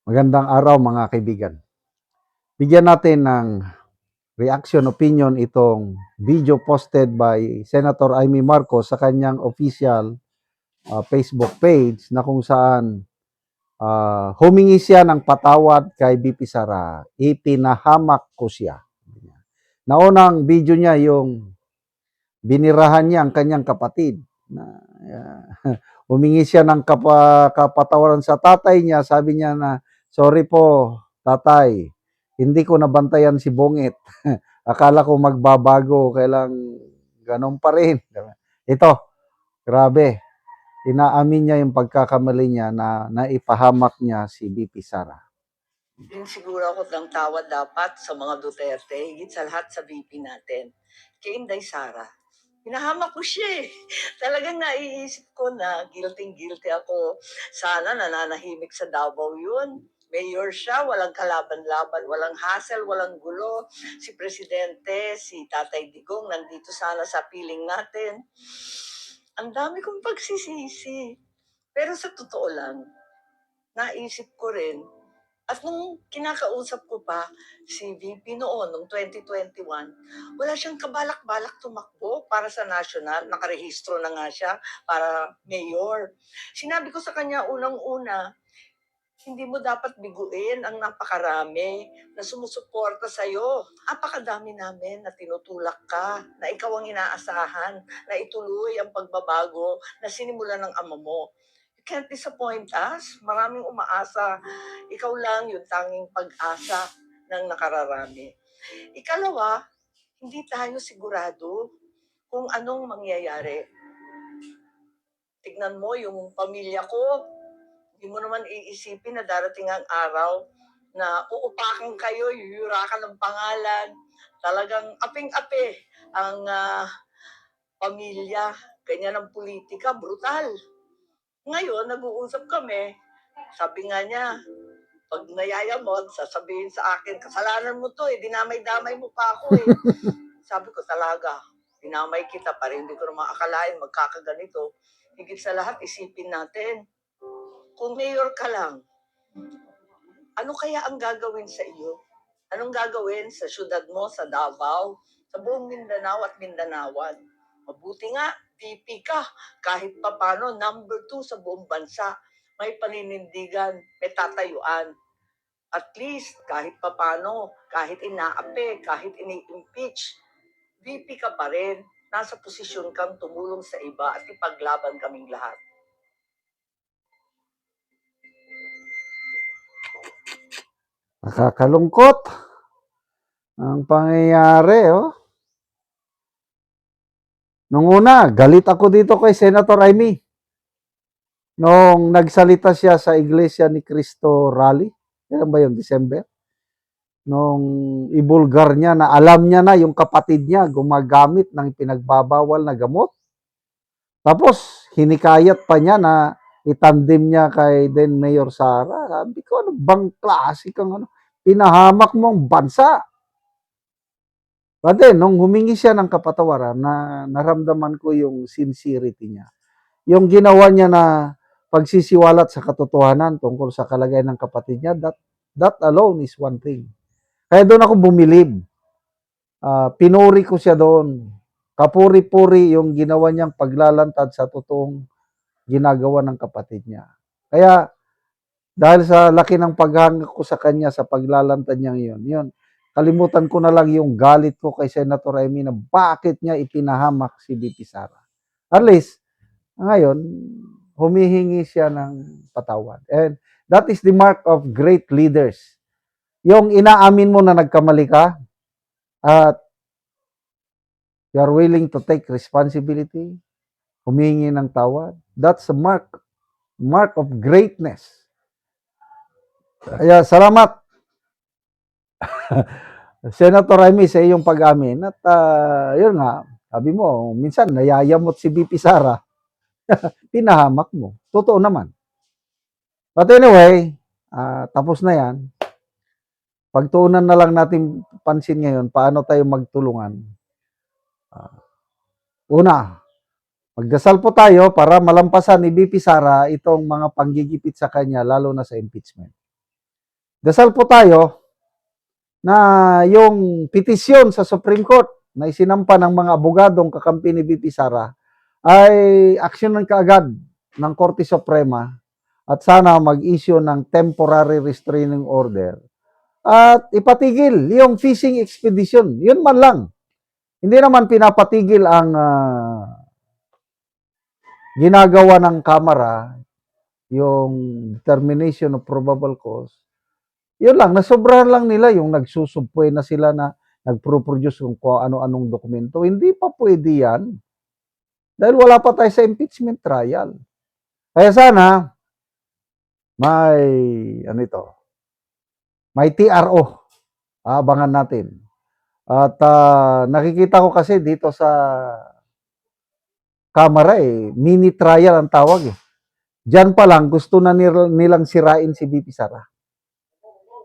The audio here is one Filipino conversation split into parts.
Magandang araw mga kaibigan. Bigyan natin ng reaction, opinion itong video posted by Senator Amy Marcos sa kanyang official Facebook page na kung saan humingi siya ng patawad kay BP Sara. Ipinahamak ko siya. Naunang video niya yung binirahan niya ang kanyang kapatid. Humingi siya ng kapatawaran sa tatay niya. Sabi niya na, sorry po, tatay. Hindi ko nabantayan si Bongit. Akala ko magbabago. Kailang ganun pa rin. Ito, grabe. Inaamin niya yung pagkakamali niya na naipahamak niya si BP Sara. Din siguro ako ng tawad dapat sa mga Duterte, higit sa lahat sa VP natin. Kay Inday Sara. Hinahamak ko siya eh. Talagang naiisip ko na guilty ako. Sana nananahimik sa Davao yun. Mayor siya, walang kalaban-laban, walang hassle, walang gulo. Si Presidente, si Tatay Digong, nandito sana sa piling natin. Ang dami kong pagsisisi. Pero sa totoo lang, naisip ko rin, at nung kinakausap ko pa si VP noon, noong 2021, wala siyang kabalak-balak tumakbo para sa national. Nakarehistro na nga siya para mayor. Sinabi ko sa kanya unang-una, hindi mo dapat biguin ang napakarami na sumusuporta sa'yo. Napakadami namin na tinutulak ka, na ikaw ang inaasahan, na ituloy ang pagbabago na sinimulan ng ama mo. You can't disappoint us. Maraming umaasa. Ikaw lang yung tanging pag-asa ng nakararami. Ikalawa, hindi tayo sigurado kung anong mangyayari. Tignan mo yung pamilya ko, hindi mo naman iisipin na darating ang araw na uupakan kayo, yuyurakan ng pangalan. Talagang aping-api ang pamilya. Ganyan ang politika, brutal. Ngayon, nag-uusap kami, sabi nga niya, pag nayayamot, sasabihin sa akin, kasalanan mo to eh, dinamay-damay mo pa ako eh. Sabi ko talaga, dinamay kita para hindi ko naman akalain magkakaganito. Higit sa lahat, isipin natin, kung mayor ka lang, ano kaya ang gagawin sa iyo? Anong gagawin sa syudad mo, sa Davao, sa buong Mindanao at Mindanawan? Mabuti nga, VP ka, kahit papano, number 2 sa buong bansa. May paninindigan, may tatayuan. At least, kahit papano, kahit inaapi, kahit ini-impeach, VP ka pa rin. Nasa posisyon kang tumulong sa iba at ipaglaban kaming lahat. Nakakalungkot ang pangyayari, oh. Nung una, galit ako dito kay Senator Amy. Nung nagsalita siya sa Iglesia ni Cristo Rally, kailan ba yun, December? Nung ibulgar niya na alam niya na yung kapatid niya gumagamit ng pinagbabawal na gamot. Tapos, hinikayat pa niya na itandem niya kay then Mayor Sara. Sabi ko, ano bang klase kang ano? Pinahamak mo ang bansa. But then, nung humingi siya ng kapatawaran, na naramdaman ko yung sincerity niya. Yung ginawa niya na pagsisiwalat sa katotohanan tungkol sa kalagayan ng kapatid niya, that alone is one thing. Kaya doon ako bumilib. Pinuri ko siya doon. Kapuri-puri yung ginawa niyang paglalantad sa totoong ginagawa ng kapatid niya. Kaya, dahil sa laki ng paghanga ko sa kanya sa paglalantad niya yun, kalimutan ko na lang yung galit ko kay Senator Amy na bakit niya ipinahamak si BP Sara. At least, ngayon, humihingi siya ng patawad. And that is the mark of great leaders. Yung inaamin mo na nagkamali ka at you are willing to take responsibility, humihingi ng tawad, that's a mark of greatness. Kaya salamat Senator Amy sa iyong pag-amin at yun nga, sabi mo, minsan nayayamot si BP Sara, pinahamak mo. Totoo naman. But anyway, tapos na yan. Pagtuunan na lang natin pansin ngayon, paano tayo magtulungan. Una, magdasal po tayo para malampasan ni BP Sara itong mga panggigipit sa kanya, lalo na sa impeachment. dasal po tayo na yung petisyon sa Supreme Court na isinampa ng mga abogadong kakampi ni VP Sara ay aksyonan kaagad ng Korte Suprema at sana mag-issue ng temporary restraining order at ipatigil yung fishing expedition. Yun man lang. Hindi naman pinapatigil ang ginagawa ng Kamara, yung determination of probable cause. Yun lang, nasobrahan lang nila yung nagsusubpoy na sila na nagpro-produce kung ano-anong dokumento. Hindi pa pwede yan. Dahil wala pa tayo sa impeachment trial. Kaya sana, may, may TRO. Abangan natin. At nakikita ko kasi dito sa Kamara mini trial ang tawag Diyan pa lang gusto na nilang sirain si VP Sara.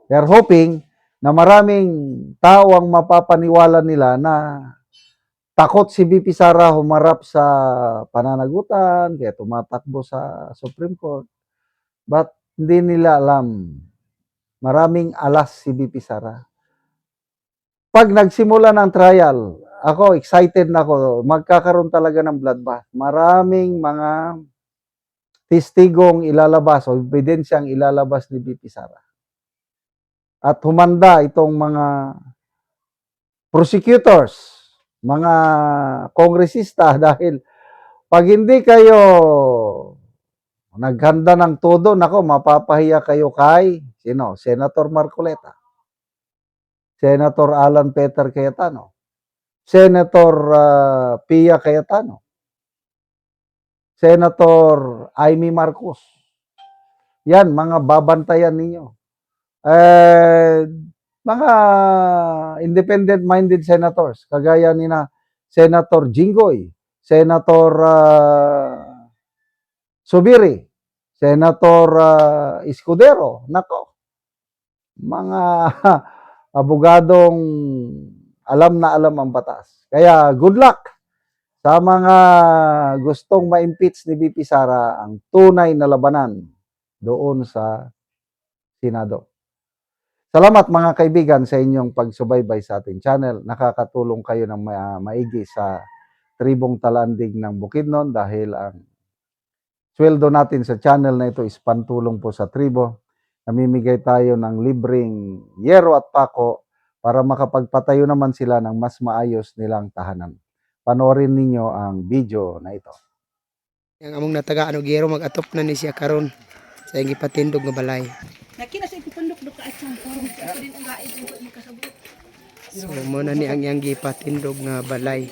They're hoping na maraming tao ang mapapaniwala nila na takot si VP Sara humarap sa pananagutan, kaya tumatakbo sa Supreme Court. But hindi nila alam, maraming alas si VP Sara. Pag nagsimula ng trial, ako excited na ako, magkakaroon talaga ng bloodbath. Maraming mga testigong ilalabas o ebidensyang ilalabas ni VP Sara. At humanda itong mga prosecutors, mga kongresista dahil pag hindi kayo naghanda ng todo, nako mapapahiya kayo kay Senator Marcoleta, Senator Alan Peter Cayetano, Senator Pia Cayetano, Senator Amy Marcos. Yan, mga babantayan ninyo. Mga independent-minded senators, kagaya ni na Senator Jinggoy, Senator Subiri, Senator Escudero, nako, mga abogadong alam na alam ang batas. Kaya good luck sa mga gustong ma-impeach ni VP Sara, ang tunay na labanan doon sa Senado. Salamat mga kaibigan sa inyong pagsubaybay sa ating channel. Nakakatulong kayo ng maigi sa tribong talandig ng Bukidnon dahil ang sweldo natin sa channel na ito is pantulong po sa tribo. Namimigay tayo ng libreng yero at pako para makapagpatayo naman sila ng mas maayos nilang tahanan. Panoorin ninyo ang video na ito. Yang among nataga gero mag-atop na ni siya karon sa iyang gipatindog nga balay. Nakina sa ipipandok do ka atong forum sa din ang gaid ug makasabot. So mo na ni ang iyang gipatindog nga balay.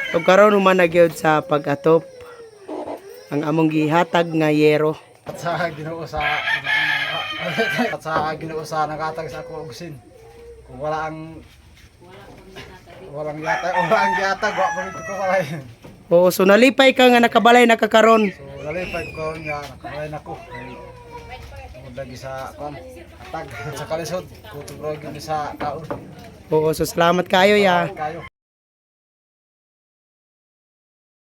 So karon human na gyud sa pag-atop ang among gihatag nga yero. At sa Ginoo sa nagatag sa ako og sin. Kung walang yatag wa pa ko walay. Oo, so nalipay ka nga nakabalay nakakaron. So nalipay ko nga nakabalay nako. Lagi sa atag sa kalisod kutubro gyud sa kaon. Oo, so salamat kayo ya. Kayo.